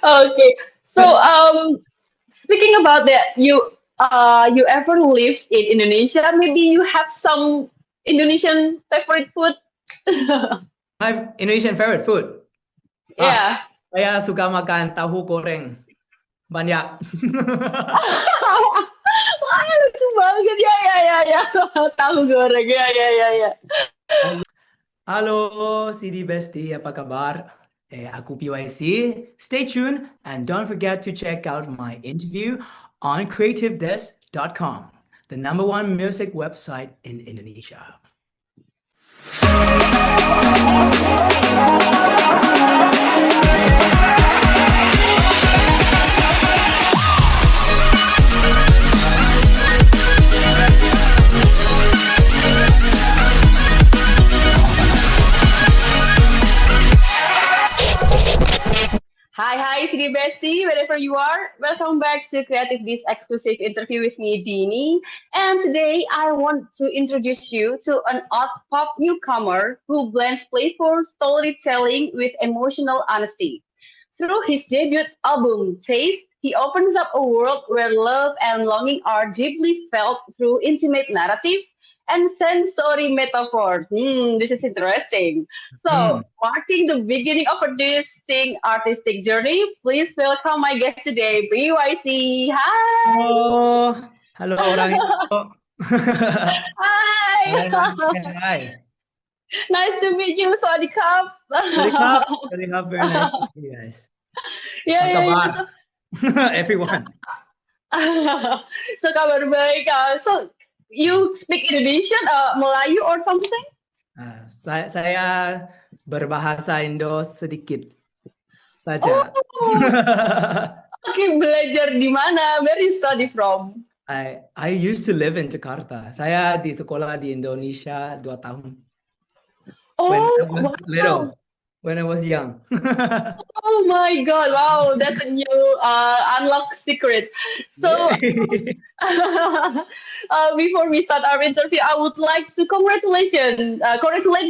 Okay. So, speaking about that, you ever lived in Indonesia? Maybe you have some Indonesian favorite food? My Indonesian favorite food. Ah, Yeah. saya suka makan tahu goreng banyak. Wah, lucu banget. Ya, ya, ya, ya. Tahu goreng. Ya, ya, ya, ya. Halo, CD Bestie, apa kabar? Aku PYC. Stay tuned and don't forget to check out my interview on CreativeDisc.com, the #1 music website in Indonesia. Hi, Sri Bestie, wherever you are. Welcome back to Creative Disc exclusive interview with me, Dini. And today I want to introduce you to an odd pop newcomer who blends playful storytelling with emotional honesty. Through his debut album, Taste, he opens up a world where love and longing are deeply felt through intimate narratives and sensory metaphors. This is interesting. So, Hmm. marking the beginning of a distinct artistic journey, please welcome my guest today, PYC. Hi! Oh, halo orang Indo. Hai, Hi! hai. Nice to meet you, Sawadee Krap. Sorry, Cup. Sorry, Cup. Very nice to meet you guys. Yeah, Apa yeah, kabar? yeah. Everyone. So, kabar baik. So, you speak Indonesian, Melayu or something? Saya berbahasa Indo sedikit saja. Oh, okay, belajar di mana? Where you study from? I used to live in Jakarta. Saya di sekolah di Indonesia 2 tahun. When I Oh, was little, wow. when I was young. Oh my God. Wow, that's a new unlocked secret. So, Yay. before we start our interview, I would like to congratulate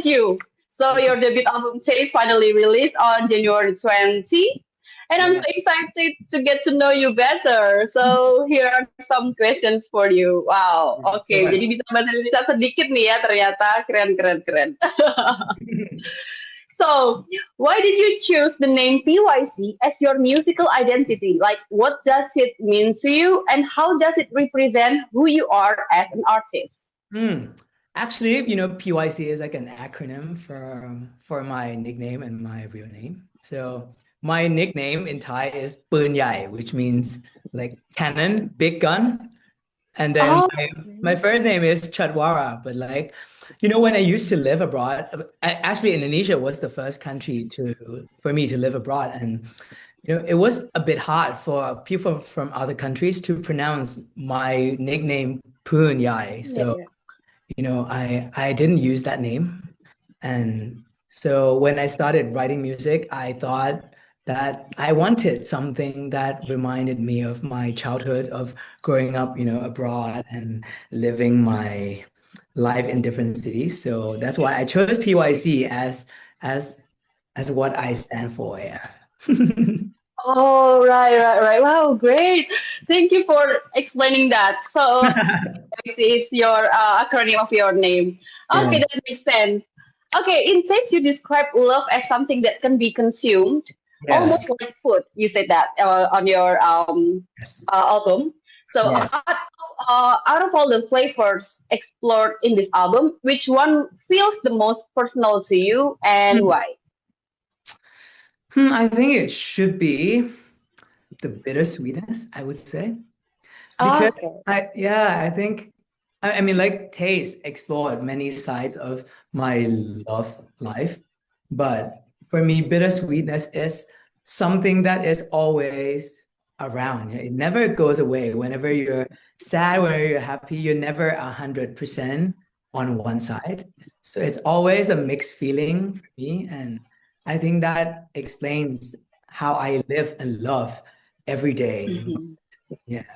you. So, your debut album Taste finally released on January 20. And I'm so Yeah. excited to get to know you better. So, here are some questions for you. Wow, Of oke. course. Jadi bisa bahasa Indonesia sedikit nih ya ternyata. Keren, keren, keren. So, why did you choose the name PYC as your musical identity? Like, what does it mean to you, and how does it represent who you are as an artist? Actually, PYC is like an acronym for my nickname and my real name. So my nickname in Thai is Penyanyi, which means like cannon, big gun. And then Oh, my first name is Chadwara, but like, when I used to live abroad, actually Indonesia was the first country for me to live abroad. And, it was a bit hard for people from other countries to pronounce my nickname Punyai. yeah, So, yeah. I didn't use that name. And so when I started writing music, I thought that I wanted something that reminded me of my childhood of growing up, abroad and living my life in different cities. So that's why I chose PYC as as what I stand for. Yeah. Oh, right, right, right. Wow, great. Thank you for explaining that. So, PYC is your acronym of your name. Okay, Yeah. that makes sense. Okay, in case you describe love as something that can be consumed, Yeah. almost like food. You said that on your Yes. album. So Yeah. out of all the flavors explored in this album, which one feels the most personal to you and why? I think it should be the bittersweetness, I would say. Because Okay. I think, I mean, like Taste explored many sides of my love life, but for me, bittersweetness is something that is always around. It never goes away. Whenever you're sad, whenever you're happy, you're never 100% on one side. So it's always a mixed feeling for me, and I think that explains how I live and love every day. Mhm. Yeah.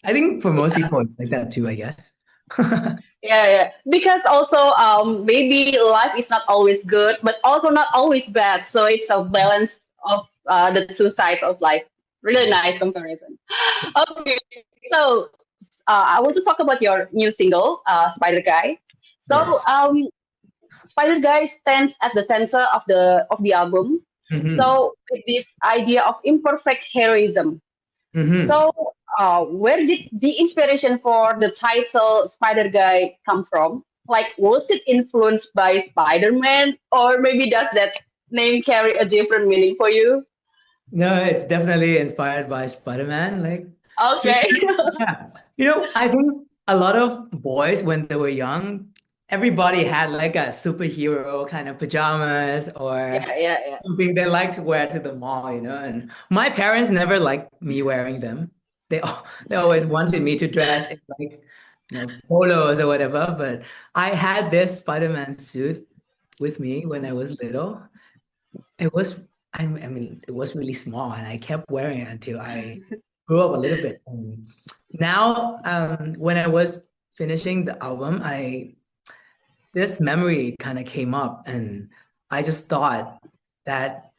I think for most people it's like that too, I guess. Yeah, yeah. Because also, maybe life is not always good, but also not always bad. So it's a balance of the two sides of life. Really nice comparison. Okay, so I want to talk about your new single, Spider Guy. So Yes. Spider Guy stands at the center of the album. Mm-hmm. So with this idea of imperfect heroism. Mm-hmm. So where did the inspiration for the title Spider Guy come from? Like, was it influenced by Spider-Man, or maybe does that name carry a different meaning for you? No, it's definitely inspired by Spider-Man. Like, to Okay. yeah, I think a lot of boys when they were young, everybody had like a superhero kind of pajamas or Yeah, yeah, yeah. something they like to wear to the mall. And my parents never liked me wearing them. They always wanted me to dress in like, polos or whatever. But I had this Spider-Man suit with me when I was little. It was, I mean, it was really small, and I kept wearing it until I grew up a little bit. And now, when I was finishing the album, this memory kind of came up, and I just thought that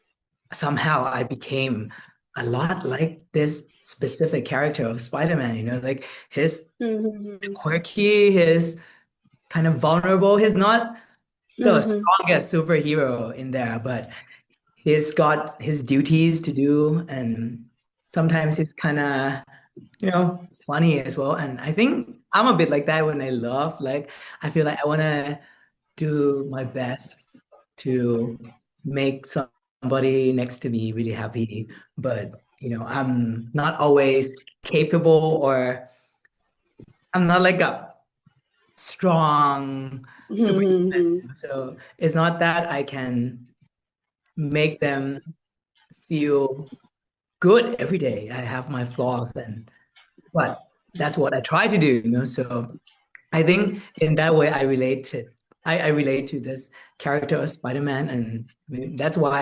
somehow I became a lot like this specific character of Spider-Man, like his Mm-hmm. quirky, his kind of vulnerable. He's not the Mm-hmm. strongest superhero in there, but he's got his duties to do, and sometimes he's kind of, funny as well. And I think I'm a bit like that when I love. Like, I feel like I want to do my best to make somebody next to me really happy, but I'm not always capable, or I'm not like a strong superhuman. Mm-hmm. So it's not that I can make them feel good every day. I have my flaws, but that's what I try to do. So I think in that way I relate to this character of Spider-Man, and that's why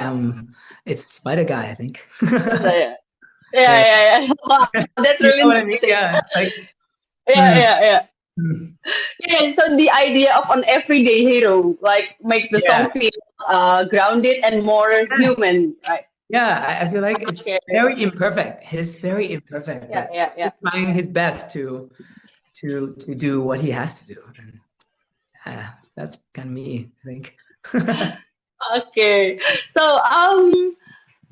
it's Spider Guy, I think. Yeah, Yeah. yeah, yeah. Wow, that's You really know what I mean? interesting. Yeah, it's like, Yeah, mm, yeah, yeah. mm, Yeah, so the idea of an everyday hero like makes the yeah. song feel grounded and more human, right? Yeah, I feel like it's Okay. very imperfect. He's very imperfect, Yeah, but yeah, he's yeah. trying his best to do what he has to do. And that's kind of me, I think. Okay. So,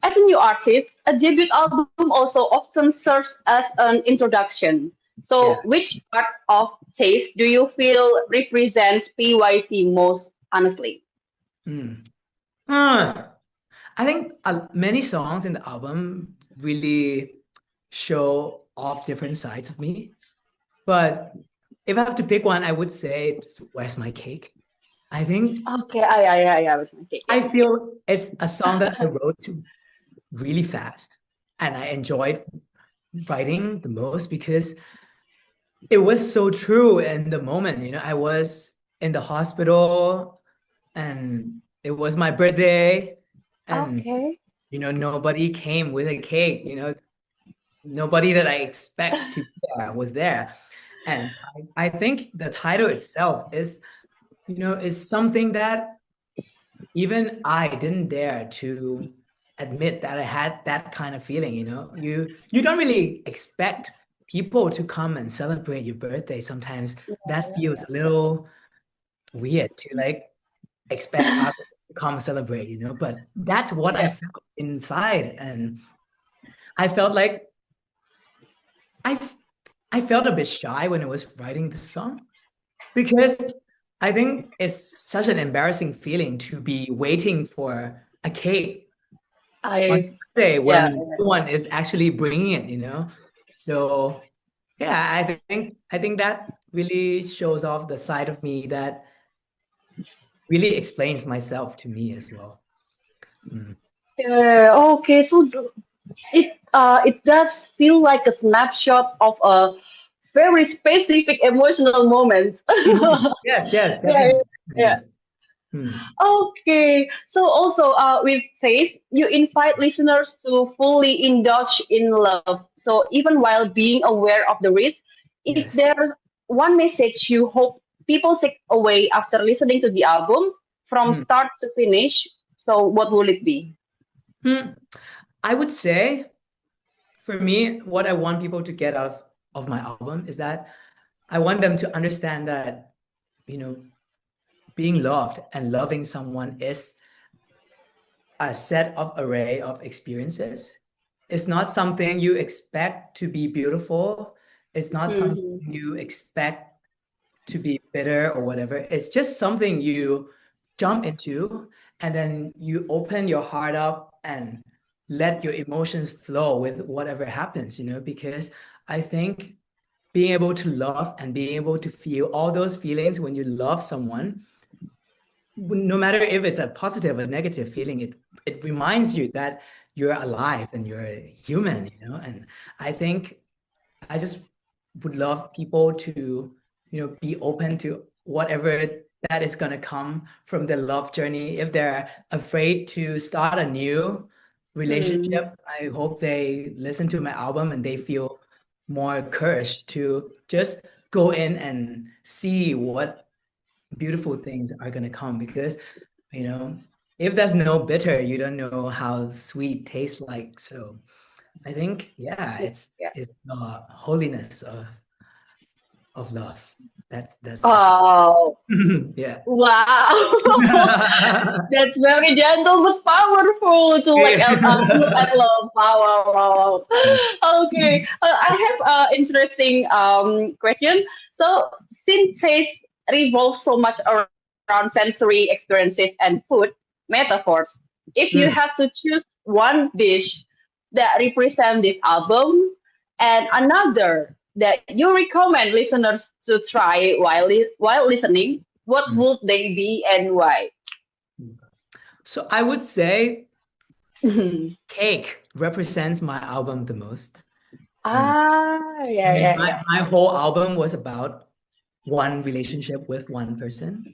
as a new artist, a debut album also often serves as an introduction. So, Yeah. which part of Taste do you feel represents PYC most honestly? Mm. Uh, I think many songs in the album really show off different sides of me. But if I have to pick one, I would say it's Where's My Cake? I think Okay, I was thinking, yeah. I feel it's a song that I wrote to really fast, and I enjoyed writing the most because it was so true in the moment. I was in the hospital, and it was my birthday, and Okay. nobody came with a cake. Nobody that I expect to be there was there. And I think the title itself is something that even I didn't dare to admit that I had that kind of feeling. You don't really expect people to come and celebrate your birthday. Sometimes that feels a little weird to like expect others to come celebrate, but that's what I Yeah. felt inside. And I felt like I I felt a bit shy when I was writing this song because I think it's such an embarrassing feeling to be waiting for a cake on I Monday yeah, when no one is actually bringing it. So yeah, I think that really shows off the side of me that really explains myself to me as well. Mm. yeah. Okay, so it does feel like a snapshot of a very specific emotional moment. Mhm. Yes, yes, Yeah, definitely. yeah. Definitely. Hmm. Okay, so also with Taste, you invite listeners to fully indulge in love. So even while being aware of the risk, if Yes. there's one message you hope people take away after listening to the album from Hmm. start to finish, so what will it be? Hmm. I would say, for me, what I want people to get out of my album is that I want them to understand that, you know, being loved and loving someone is a set of array of experiences. It's not something you expect to be beautiful. It's not something Mm-hmm. you expect to be bitter or whatever. It's just something you jump into, and then you open your heart up and let your emotions flow with whatever happens, because I think being able to love and being able to feel all those feelings when you love someone, no matter if it's a positive or negative feeling, it reminds you that you're alive and you're a human, and I think I just would love people to, be open to whatever that is going to come from the love journey. If they're afraid to start a new Mm-hmm. relationship, I hope they listen to my album and they feel more courage to just go in and see what beautiful things are going to come, because you know if there's no bitter, you don't know how sweet tastes like. So I think, yeah, it's Yeah. it's the holiness of love. That's I Oh, think. Yeah. wow. That's very gentle but powerful to look at love. Wow, wow, wow, wow. Okay, I have an interesting question. So, since taste revolves so much around sensory experiences and food metaphors, if you have Mm. to choose one dish that represents this album and another that you recommend listeners to try while listening, what Mm. would they be and why? So I would say Mhm. cake represents my album the most. And I Yeah, mean, yeah, my, yeah. my whole album was about one relationship with one person.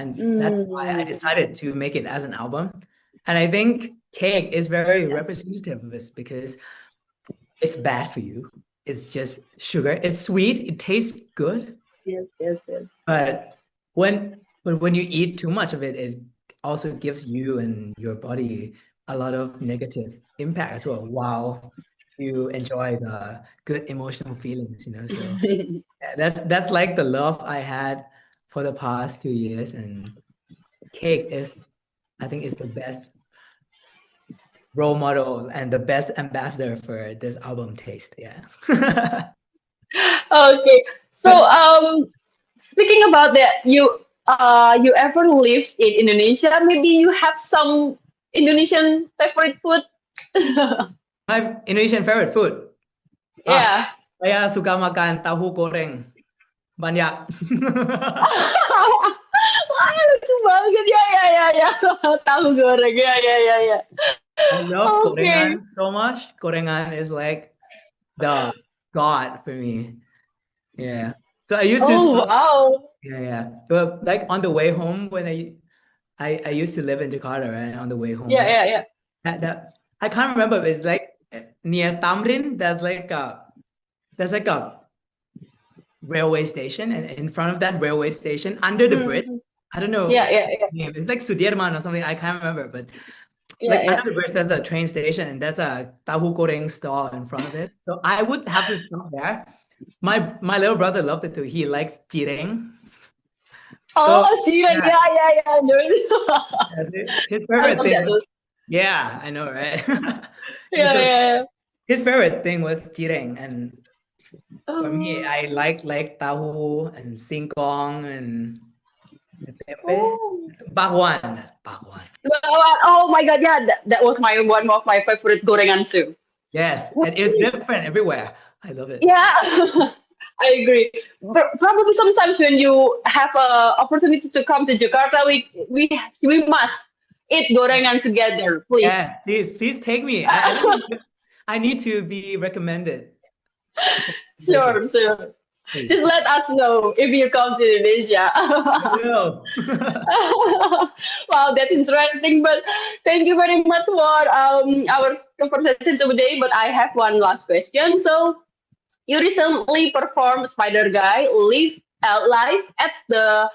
And that's why I Mm, decided to make it as an album. And I think cake is very representative of this because it's bad for you. It's just sugar. It's sweet. It tastes good. yes, yes, yes. But when you eat too much of it, it also gives you and your body a lot of negative impact as well, while you enjoy the good emotional feelings, So yeah, that's like the love I had for the past 2 years, and cake is, I think, is the best role model and the best ambassador for this album taste. Yeah. Okay. So, But speaking about that, you ever lived in Indonesia? Maybe you have some Indonesian favorite food? my Indonesian favorite food. Ah, Yeah. saya suka makan tahu goreng banyak. Wah, lucu banget. Ya, ya, ya, ya. Tahu goreng. Ya, ya, ya, ya. I love Okay. gorengan so much. Gorengan is like the god for me. Yeah. So I used to Oh, stop. wow. Yeah, yeah. But like on the way home, when I used to live in Jakarta, right? On the way Yeah, home, yeah, yeah. that I can't remember. But it's like near Tamrin. There's like a railway station, and in front of that railway station, under the bridge, Mhm. I don't know Yeah, yeah, yeah. the name. It's like Sudirman or something. I can't remember, but Yeah, like yeah. under the bridge, there's a train station, and there's a tahu goreng stall in front of it. So I would have to stop there. My little brother loved it too. He likes jireng. So Oh, Jiren. yeah, Yeah, yeah, yeah. There's- his I favorite love thing that. was, yeah, I know, right? Yeah, Yeah, so yeah, yeah. his favorite thing was jireng, and for me, Oh, I like tahu and singkong and tempe. oh. Bakwan, bakwan. Oh my God. Yeah, that was my one of my favorite gorengan too. Yes, and it's different everywhere. I love it. Yeah, I agree. But probably sometimes when you have a opportunity to come to Jakarta, we must eat gorengan together, please. Yes, please take me. I think I need to be recommended for this person. Sure, sure. Please. Just let us know if you come to Indonesia. I will. Wow, that's interesting. But thank you very much for our conversation today. But I have one last question. So you recently performed Spider Guy live at the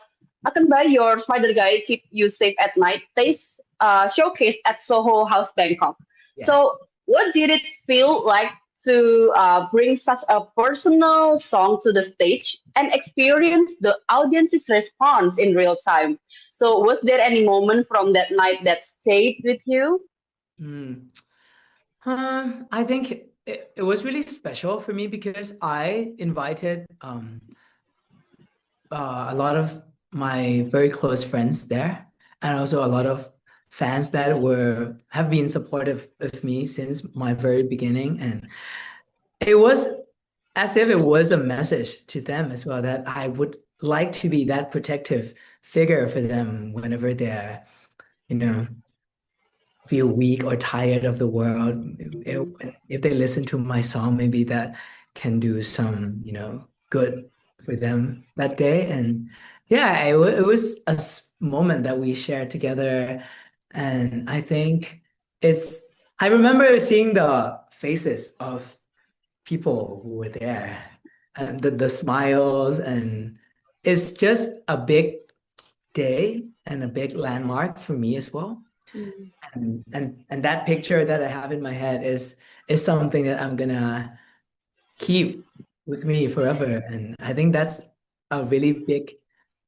Akan buy your Spider Guy Keep You Safe at Night Taste showcase at Soho House Bangkok. Yes. So, what did it feel like to bring such a personal song to the stage and experience the audience's response in real time? So, was there any moment from that night that stayed with you? Mm. I think it was really special for me because I invited a lot of my very close friends there, and also a lot of fans that were have been supportive of me since my very beginning. And it was as if it was a message to them as well that I would like to be that protective figure for them whenever they're, you know, feel weak or tired of the world. If they listen to my song, maybe that can do some, good for them that day. And yeah, it was a moment that we shared together. And I think I remember seeing the faces of people who were there and the smiles. And it's just a big day and a big landmark for me as well. And that picture that I have in my head is something that I'm gonna keep with me forever. And I think that's a really big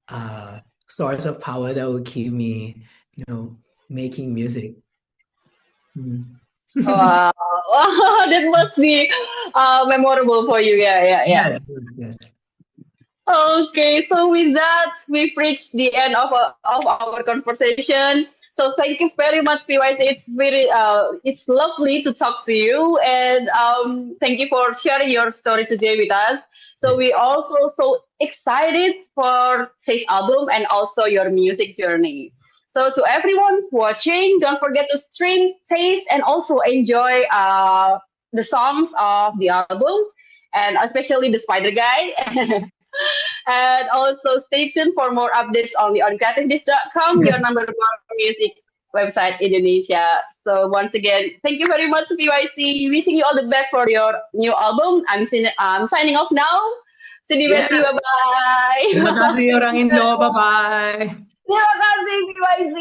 uh source of power that will keep me, making music. Mm. Wow, that must be memorable for you. Yeah, yeah, yeah. Yes, yes. Okay, so with that, we've reached the end of our conversation. So thank you very much, PYC. It's lovely to talk to you, and thank you for sharing your story today with us. So we Yes. also so excited for Taste album and also your music journey. So to everyone watching, don't forget to stream, taste, and also enjoy the songs of the album, and especially the Spider Guy. And also stay tuned for more updates only on creativedisk.com, your number one music website Indonesia. So once again, thank you very much, PYC. Wishing you all the best for your new album. I'm signing off now. See you, Bessie. Yes. Terima Bye-bye. kasih orang Indo. Bye-bye. Terima kasih, PYC.